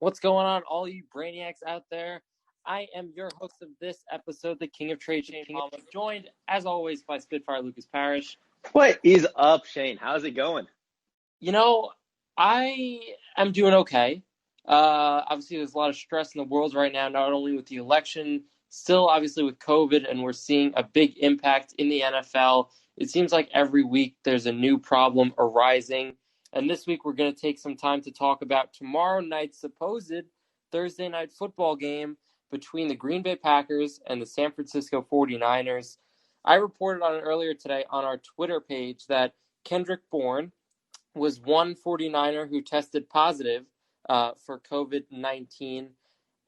What's going on, all you brainiacs out there? I am your host of this episode, the King of Trade, Shane Palmer, joined, as always, by Spitfire Lucas Parrish. What is up, Shane? How's it going? You know, I am doing okay. Obviously, there's a lot of stress in the world right now, not only with the election, still obviously with COVID, and we're seeing a big impact in the NFL. It seems like every week there's a new problem arising. And this week we're going to take some time to talk about tomorrow night's supposed Thursday night football game between the Green Bay Packers and the San Francisco 49ers. I reported on it earlier today on our Twitter page that Kendrick Bourne was one 49er who tested positive for COVID-19,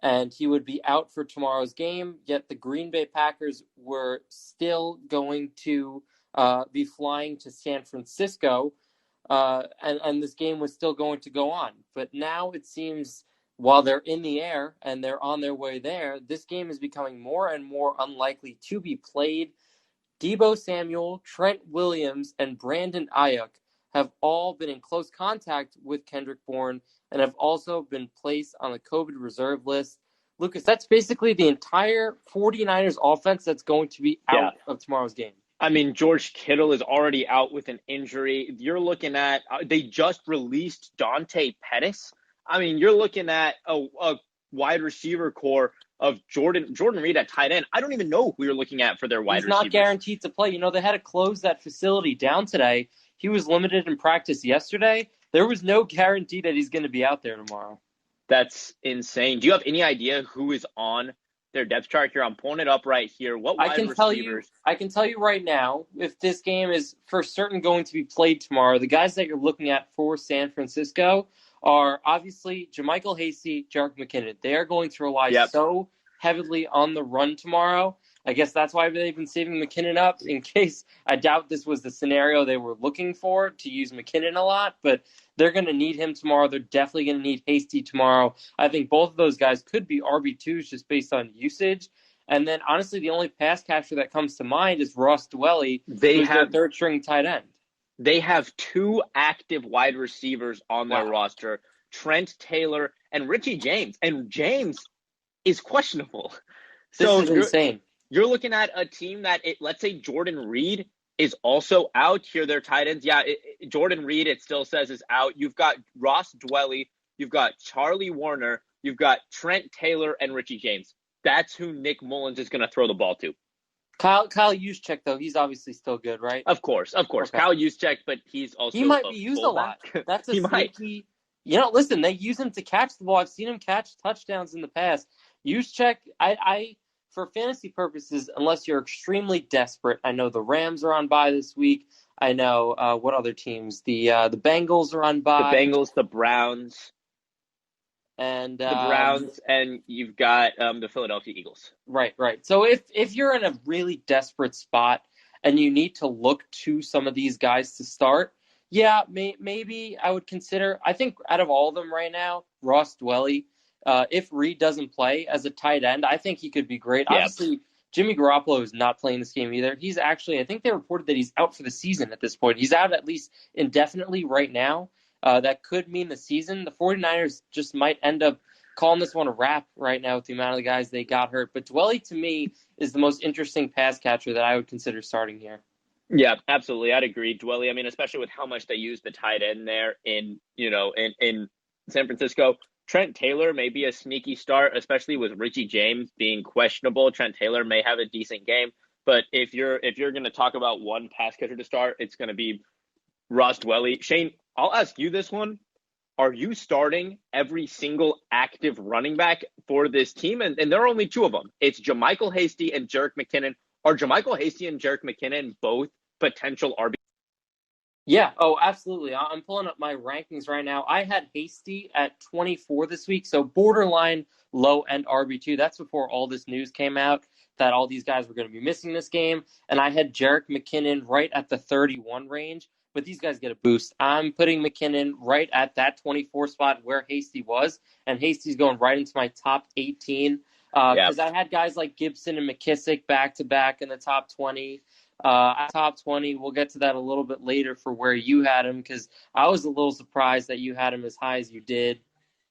and he would be out for tomorrow's game, yet the Green Bay Packers were still going to be flying to San Francisco, and this game was still going to go on. But now it seems, while they're in the air and they're on their way there, this game is becoming more and more unlikely to be played. Deebo Samuel, Trent Williams, and Brandon Aiyuk have all been in close contact with Kendrick Bourne and have also been placed on the COVID reserve list. Lucas, that's basically the entire 49ers offense that's going to be out of tomorrow's game. I mean, George Kittle is already out with an injury. You're looking at they just released Dante Pettis. I mean, you're looking at a wide receiver core of Jordan Reed at tight end. I don't even know who you're looking at for their wide receivers. He's not guaranteed to play. You know, they had to close that facility down today. He was limited in practice yesterday. There was no guarantee that he's going to be out there tomorrow. That's insane. Do you have any idea who is on their depth chart here? I'm pulling it up right here. What wide receivers? I can tell you right now, if this game is for certain going to be played tomorrow, the guys that you're looking at for San Francisco are obviously Jamichael Hasty, Jerick McKinnon. They are going to rely so heavily on the run tomorrow. I guess that's why they've been saving McKinnon up in case. I doubt this was the scenario they were looking for, to use McKinnon a lot, but they're going to need him tomorrow. They're definitely going to need Hasty tomorrow. I think both of those guys could be RB2s just based on usage. And then, honestly, the only pass catcher that comes to mind is Ross Dwelley, who's their third-string tight end. They have two active wide receivers on their roster, Trent Taylor and Richie James. And James is questionable. This is insane. You're looking at a team that, let's say Jordan Reed is also out. Here, their tight ends. Yeah, Jordan Reed, it still says, is out. You've got Ross Dwelley. You've got Charlie Warner. You've got Trent Taylor and Richie James. That's who Nick Mullins is going to throw the ball to. Kyle Juszczyk, though, he's obviously still good, right? Of course. Okay. Kyle Juszczyk, but he's also he might be used fullback. A lot. That's a sneaky. You know, listen, they use him to catch the ball. I've seen him catch touchdowns in the past. Juszczyk, I for fantasy purposes, unless you're extremely desperate, I know the Rams are on bye this week. I know what other teams? The Bengals are on bye. The Bengals, the Browns. And the Browns, and you've got the Philadelphia Eagles. Right. So if you're in a really desperate spot and you need to look to some of these guys to start, maybe I would consider, I think out of all of them right now, Ross Dwelley, if Reed doesn't play as a tight end, I think he could be great. Yep. Obviously, Jimmy Garoppolo is not playing this game either. He's actually, I think they reported that he's out for the season at this point. He's out at least indefinitely right now. That could mean the season. The 49ers just might end up calling this one a wrap right now with the amount of the guys they got hurt. But Dwelley, to me, is the most interesting pass catcher that I would consider starting here. Yeah, absolutely. I'd agree. Dwelley, I mean, especially with how much they use the tight end there in San Francisco. Trent Taylor may be a sneaky start, especially with Richie James being questionable. Trent Taylor may have a decent game. But if you're going to talk about one pass catcher to start, it's going to be Ross Dwelley. Shane, I'll ask you this one. Are you starting every single active running back for this team? And there are only two of them. It's Jamichael Hasty and Jerick McKinnon. Are Jamichael Hasty and Jerick McKinnon both potential RB? Yeah, absolutely. I'm pulling up my rankings right now. I had Hasty at 24 this week, so borderline low-end RB2. That's before all this news came out that all these guys were going to be missing this game. And I had Jerick McKinnon right at the 31 range. But these guys get a boost. I'm putting McKinnon right at that 24 spot where Hasty was, and Hasty's going right into my top 18 because I had guys like Gibson and McKissick back-to-back in the top 20. Top 20, we'll get to that a little bit later for where you had him because I was a little surprised that you had him as high as you did.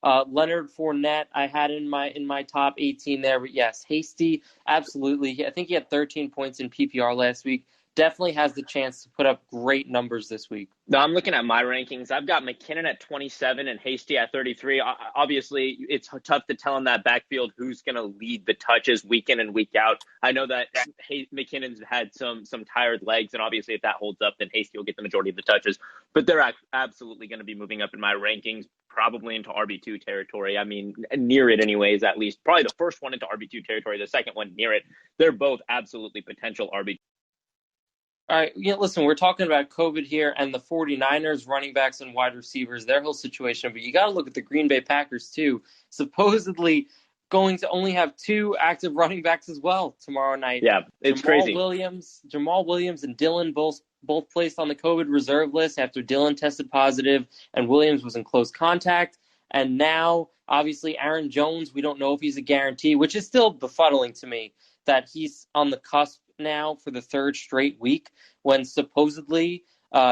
Leonard Fournette, I had in my top 18 there, but yes, Hasty, absolutely. I think he had 13 points in PPR last week. Definitely has the chance to put up great numbers this week. Now I'm looking at my rankings. I've got McKinnon at 27 and Hasty at 33. Obviously, it's tough to tell in that backfield who's going to lead the touches week in and week out. I know that McKinnon's had some tired legs, and obviously if that holds up, then Hasty will get the majority of the touches. But they're absolutely going to be moving up in my rankings, probably into RB2 territory. I mean, near it anyways, at least. Probably the first one into RB2 territory, the second one near it. They're both absolutely potential RB2. All right, listen, we're talking about COVID here and the 49ers, running backs and wide receivers, their whole situation, but you got to look at the Green Bay Packers too, supposedly going to only have 2 active running backs as well tomorrow night. Yeah, it's crazy. Jamaal Williams and Dillon both placed on the COVID reserve list after Dillon tested positive and Williams was in close contact. And now, obviously, Aaron Jones, we don't know if he's a guarantee, which is still befuddling to me that he's on the cusp now for the 3rd straight week when supposedly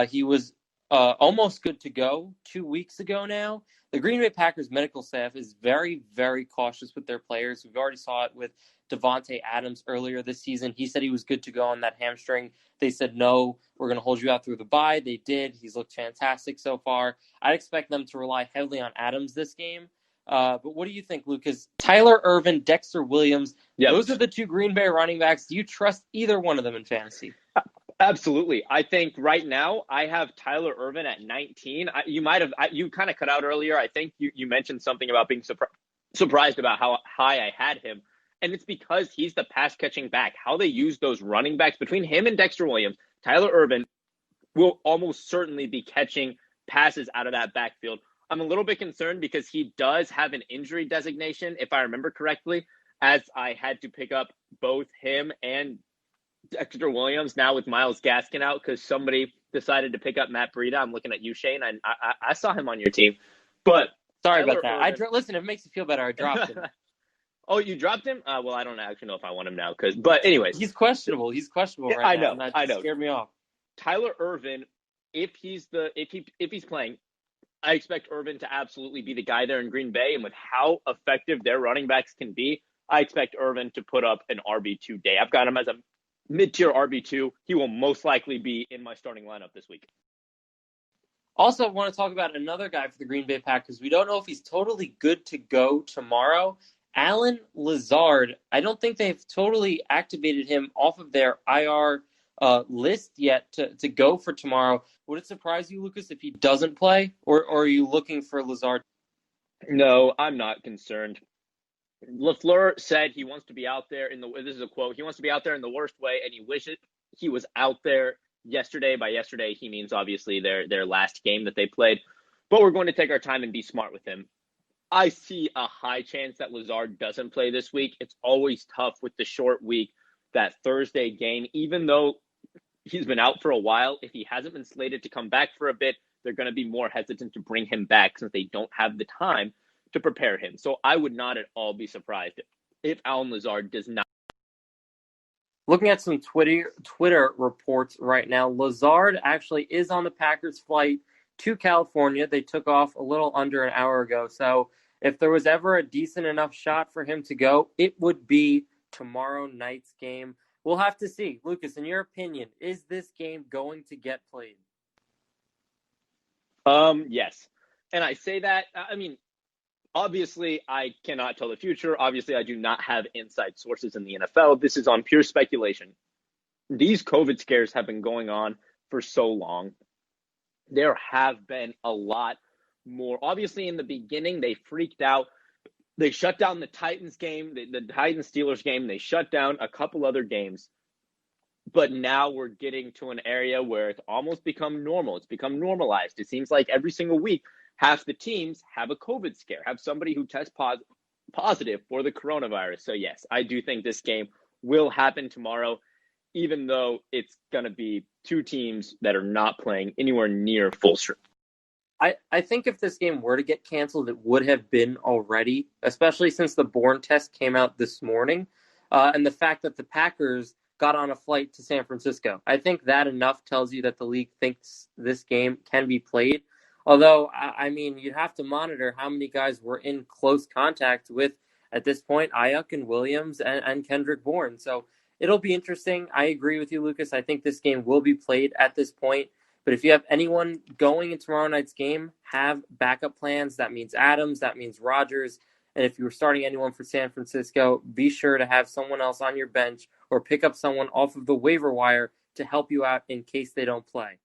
he was almost good to go 2 weeks ago now. The Green Bay Packers medical staff is very, very cautious with their players. We've already saw it with Devontae Adams earlier this season. He said he was good to go on that hamstring. They said, no, we're going to hold you out through the bye. They did. He's looked fantastic so far. I'd expect them to rely heavily on Adams this game. But what do you think, Lucas? Tyler Ervin, Dexter Williams, Those are the 2 Green Bay running backs. Do you trust either one of them in fantasy? Absolutely. I think right now I have Tyler Ervin at 19. You kind of cut out earlier. I think you mentioned something about being surprised about how high I had him. And it's because he's the pass catching back. How they use those running backs between him and Dexter Williams, Tyler Ervin will almost certainly be catching passes out of that backfield. I'm a little bit concerned because he does have an injury designation, if I remember correctly, as I had to pick up both him and Dexter Williams now with Myles Gaskin out because somebody decided to pick up Matt Breida. I'm looking at you, Shane. I saw him on your team. But sorry about that. Listen, if it makes you feel better, I dropped him. Oh, you dropped him? Well, I don't actually know if I want him now. But anyways. He's questionable. Right now. I know. Scared me off. Tyler Ervin, if he's playing, I expect Ervin to absolutely be the guy there in Green Bay. And with how effective their running backs can be, I expect Ervin to put up an RB2 day. I've got him as a mid-tier RB2. He will most likely be in my starting lineup this week. Also, I want to talk about another guy for the Green Bay Packers. We don't know if he's totally good to go tomorrow. Alan Lazard, I don't think they've totally activated him off of their IR list yet to go for tomorrow. Would it surprise you, Lucas, if he doesn't play, or are you looking for Lazard? No, I'm not concerned. LaFleur said he wants to be out there this is a quote, he wants to be out there in the worst way, and he wishes he was out there yesterday. By yesterday, he means obviously their last game that they played. But we're going to take our time and be smart with him. I see a high chance that Lazard doesn't play this week. It's always tough with the short week, that Thursday game, even though he's been out for a while. If he hasn't been slated to come back for a bit, they're going to be more hesitant to bring him back since they don't have the time to prepare him. So I would not at all be surprised if Alan Lazard does not. Looking at some Twitter reports right now, Lazard actually is on the Packers flight to California. They took off a little under an hour ago. So if there was ever a decent enough shot for him to go, it would be tomorrow night's game. We'll have to see. Lucas, in your opinion, is this game going to get played? Yes. And I say that, obviously I cannot tell the future. Obviously I do not have inside sources in the NFL. This is on pure speculation. These COVID scares have been going on for so long. There have been a lot more. Obviously in the beginning, they freaked out. They shut down the Titans game, the Titans-Steelers game. They shut down a couple other games. But now we're getting to an area where it's almost become normal. It's become normalized. It seems like every single week, half the teams have a COVID scare, have somebody who tests positive for the coronavirus. So yes, I do think this game will happen tomorrow, even though it's going to be 2 teams that are not playing anywhere near full strength. I think if this game were to get canceled, it would have been already, especially since the Bourne test came out this morning, and the fact that the Packers got on a flight to San Francisco. I think that enough tells you that the league thinks this game can be played. Although, I mean, you'd have to monitor how many guys were in close contact with, at this point, Aiyuk and Williams and Kendrick Bourne. So it'll be interesting. I agree with you, Lucas. I think this game will be played at this point. But if you have anyone going in tomorrow night's game, have backup plans. That means Adams, that means Rodgers. And if you were starting anyone for San Francisco, be sure to have someone else on your bench or pick up someone off of the waiver wire to help you out in case they don't play.